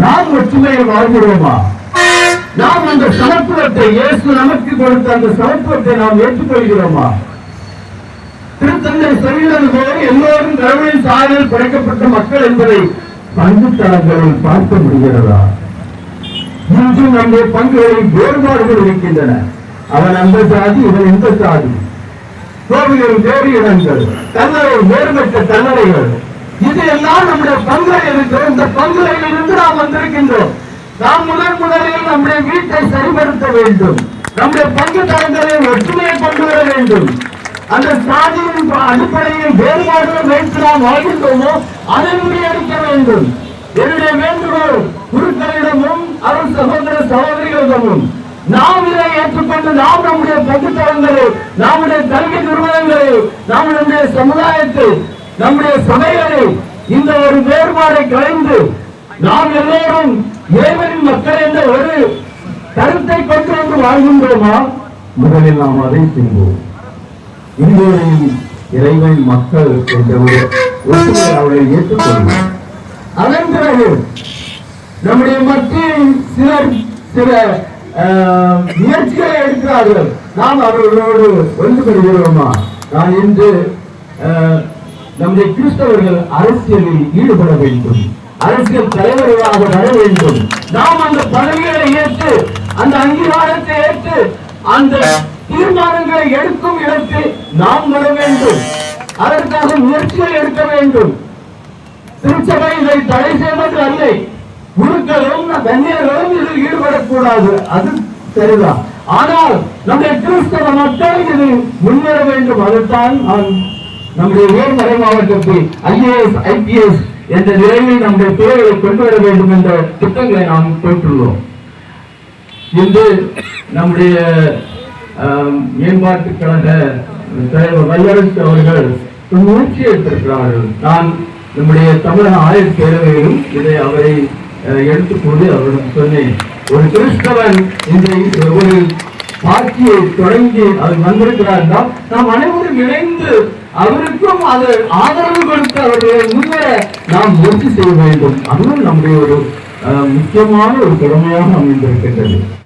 நாம் ஒற்றுமையை வாழ்கிறோமா? நாம் அந்த சமத்துவத்தை, இயேசு நமக்கு கொடுத்த அந்த சமத்துவத்தை நாம் ஏற்றுக்கொள்கிறோமா? திருத்தந்தை சொல்கிறது போல எல்லோரும் கடவுளின் சாயலில் படைக்கப்பட்ட மக்கள் என்பதை பங்கு தளங்களில் பார்க்க முடிகிறதா? இன்றும் நம்முடைய பங்குகளில் வேறுபாடுகள் இருக்கின்றன. அவன் அந்த சாதி, இவன் இந்த சாதி. கோவிலில் வேறு இடங்கள், கல்லறை வேறுபட்ட கல்லறைகள், இது எல்லாம் நம்முடைய பங்குகள் இருக்கிறோம். இந்த பங்குகளில் இருந்து நாம் வந்திருக்கின்றோம். நாம் முதலில் நம்முடைய வீட்டை சரிபடுத்த வேண்டும். நம்முடைய பங்கு தளங்களில் ஒற்றுமையை கொண்டு வர வேண்டும். அந்த சாதியின் அடிப்படையில் வேறுபாடுகள் வைத்து நாம் வாழ்கின்றோமோ அதை முறியடிக்க வேண்டும். என்னுடைய வேண்டுகோள் குருக்களிடமும் அவர் சகோதர சகோதரிகளிடமும் நாம் இதை ஏற்றுக்கொண்டு நாம் நம்முடைய பங்குத்தளங்களை, நம்முடைய கல்வி நிறுவனங்களை, நம்முடைய சமுதாயத்தை, நம்முடைய சபைகளை இந்த ஒரு வேறுபாடை கலைந்து நாம் எல்லோரும் இறைவனின் மக்கள் என்ற ஒரு கருத்தை கொண்டு வந்து வாழ்கின்றோமா? முதலில் நாம் அதை செய்வோம். இந்தியாவின் இறைவன் மக்கள் என்ற ஒரு ஒற்றுமை அவளை ஏற்றுக்கொள்வோம். அதன் பிறகு நம்முடைய மத்தியில் சில முயற்சிகளை எடுக்கிறார்கள். நாம் அவர்களோடு ஒன்றுபடுகிறோமா? நான் இன்று நம்முடைய கிறிஸ்தவர்கள் அரசியலில் ஈடுபட வேண்டும், அரசியல் தலைவர்களாக வர வேண்டும். நாம் அந்த பதவிகளை ஏற்று, அந்த அங்கீகாரத்தை ஏற்று, அந்த தீர்மானங்களை எடுக்கும் இடத்தில் நாம் வர வேண்டும். அதற்காக முயற்சிகள் எடுக்க வேண்டும். திருச்சபை இதை தடை செய்வது அல்ல. குருக்களும் கன்னியர்களும் இதில் ஈடுபடக்கூடாது, அது சரிதான். ஆனால் நம்முடைய கிறிஸ்தவ மக்கள் இது முன்னேற வேண்டும். அதுதான் நம்முடைய உயர்மறை மாவட்டத்தில் IAS IPS என்ற நிலையில் நம்முடைய துறைகளை கொண்டு வர வேண்டும் என்ற திட்டங்களை நாம் போட்டுள்ளோம். இன்று நம்முடைய மேம்பாட்டு கழக தலைவர் வல்லரசு அவர்கள் முயற்சி எடுத்திருக்கிறார்கள். நான் நம்முடைய தமிழக ஆயுள் பேரவையிலும் இதை அவரை எடுத்துக்கொண்டு அவரிடம் சொன்னேன். ஒரு கிறிஸ்தவன் இந்த ஒரு ஆட்சியை தொடங்கி அவர் வந்திருக்கிறார் என்றால் நாம் அனைவரும் இணைந்து அவருக்கும் அது ஆதரவு கொடுத்து அவருடைய முன்னேற நாம் முயற்சி செய்ய வேண்டும். அதுவும் நம்முடைய ஒரு முக்கியமான ஒரு கடமையாக அமைந்திருக்கின்றது.